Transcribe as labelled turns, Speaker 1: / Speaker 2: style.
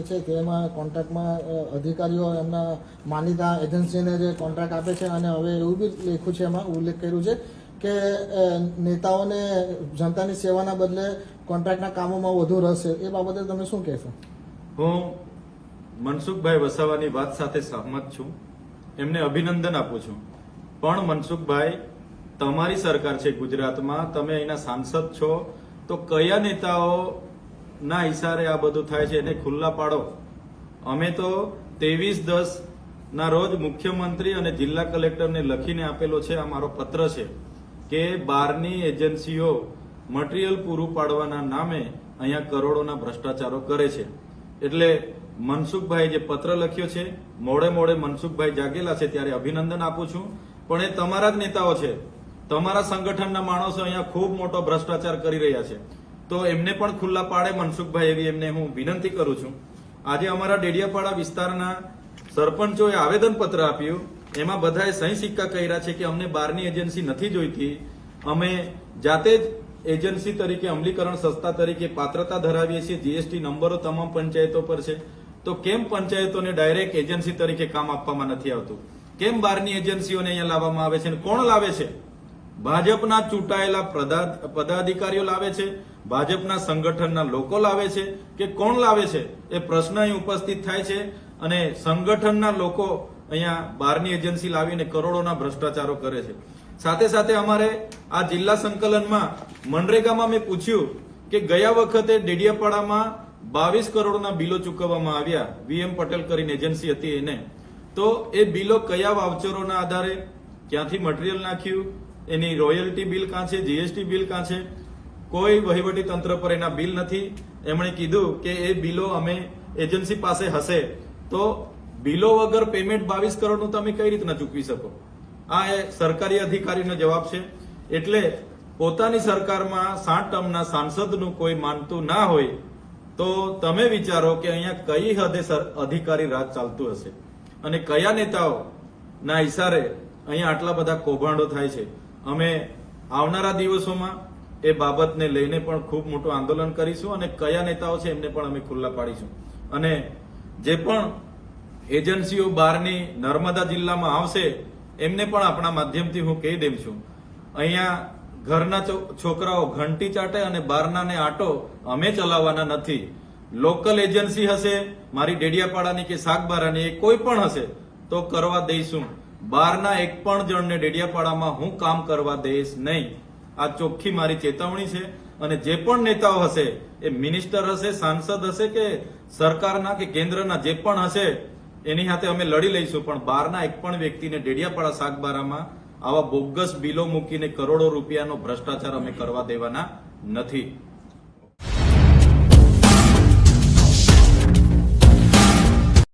Speaker 1: છે તેમાં કોન્ટ્રાક્ટમાં અધિકારીઓ એમના માનીતા એજન્સીને જે કોન્ટ્રાક્ટ આપે છે અને હવે એવું બી લખ્યું છે, એમાં ઉલ્લેખ કર્યું છે કે નેતાઓને જનતાની સેવાના બદલે કોન્ટ્રાક્ટના કામોમાં વધુ રસ છે. એ બાબતે તમે શું કહેશો?
Speaker 2: હું મનસુખભાઈ વસાવાની વાત સાથે સહમત છું, એમને અભિનંદન આપું છું. પણ મનસુખભાઈ, તમારી સરકાર છે ગુજરાતમાં, તમે અહીંના સાંસદ છો, તો કયા નેતાઓના ઈશારે આ બધું થાય છે એને ખુલ્લા પાડો. અમે તો 23/10 ના રોજ મુખ્યમંત્રી અને જિલ્લા કલેક્ટરને લખીને આપેલો છે, આ મારો પત્ર છે, કે બહારની એજન્સીઓ મટીરીયલ પૂરું પાડવાના નામે અહીંયા કરોડોના ભ્રષ્ટાચારો કરે છે. એટલે મનસુખભાઈ જે પત્ર લખ્યો છે, મોડે મોડે મનસુખભાઈ જાગેલા છે ત્યારે અભિનંદન આપું છું. પણ એ તમારા જ નેતાઓ છે, તમારા સંગઠનના માણસો અહીંયા ખૂબ મોટો ભ્રષ્ટાચાર કરી રહ્યા છે, તો એમને પણ ખુલ્લા પાડે મનસુખભાઈ, એવી એમને હું વિનંતી કરું છું. આજે અમારા ડેડિયાપાડા વિસ્તારના સરપંચોએ આવેદનપત્ર આપ્યું, એમાં બધાએ સહી સિક્કા કર્યા છે કે અમને બહારની એજન્સી નથી જોઈતી, અમે જાતે જ એજન્સી તરીકે અમલીકરણ સંસ્થા તરીકે પાત્રતા ધરાવીએ છીએ, જીએસટી નંબરો તમામ પંચાયતો પર છે, તો કેમ પંચાયતોને ડાયરેક્ટ એજન્સી તરીકે કામ આપવામાં નથી આવતું? કેમ બહારની એજન્સીઓને અહીંયા લાવવામાં આવે છે? અને કોણ લાવે છે? ભાજપના ચૂંટાયેલા પદાધિકારીઓ લાવે છે, ભાજપના સંગઠનના લોકો લાવે છે, કે કોણ લાવે છે? એ પ્રશ્ન અહીં ઉપસ્થિત થાય છે. અને સંગઠનના લોકો અહીંયા બહારની એજન્સી લાવીને કરોડોના ભ્રષ્ટાચારો કરે છે. સાથે સાથે અમારે આ જિલ્લા સંકલનમાં મનરેગામાં મેં પૂછ્યું કે ગયા વખતે ડેડિયાપાડામાં 22 કરોડના બિલો ચૂકવવામાં આવ્યા, વીએમ પટેલ કરીને એજન્સી હતી એને, તો એ બિલો કયા વાઉચરોના આધારે, ક્યાંથી મટીરીયલ નાખ્યું, એની રોયલ્ટી બિલ કાં છે, જીએસટી બિલ કાં છે? કોઈ વહીવટી તંત્ર પર એના બિલ નથી. એમણે કીધું કે એ બિલો અમે એજન્સી પાસે હશે, તો બિલો વગર પેમેન્ટ 22 કરોડનું તમે કઈ રીતના ચૂકવી શકો? આ એ સરકારી અધિકારીનો જવાબ છે. એટલે પોતાની સરકારમાં 60 ટર્મના સાંસદનું કોઈ માનતું ના હોય તો તમે વિચારો કે અહીંયા કઈ હદે અધિકારી રાજ ચાલતું હશે અને કયા નેતાઓના ઈશારે અહીંયા આટલા બધા કૌભાંડો થાય છે. અમે આવનારા દિવસોમાં એ બાબતને લઈને પણ ખૂબ મોટું આંદોલન કરીશું અને કયા નેતાઓ છે એમને પણ અમે ખુલ્લા પાડીશું. અને જે પણ એજન્સીઓ બહારની નર્મદા જિલ્લામાં આવશે એમને પણ આપણા માધ્યમથી હું કહી દઉં છું, અહીંયા ઘરના છોકરાઓ ઘંટી ચાટે અને બહારનાને આટો અમે ચલાવવાના નથી. લોકલ એજન્સી હશે, મારી ડેડિયાપાડાની કે શાકબારાની, એ કોઈ પણ હશે તો કરવા દઈશું. બહારના એક પણ જણને ડેડિયાપાડામાં હું કામ કરવા દઈશ નહીં. આ ચોખ્ખી મારી ચેતવણી છે. અને જે પણ નેતાઓ હશે, એ મિનિસ્ટર હશે, સાંસદ હશે કે સરકારના કે કેન્દ્રના જે પણ હશે, એની સાથે અમે લડી લઈશું. પણ બહારના એક પણ વ્યક્તિને ડેડિયાપાડા શાકબારામાં આવા બોગસ બિલો મૂકીને કરોડો રૂપિયાનો ભ્રષ્ટાચાર અમે કરવા દેવાના નથી.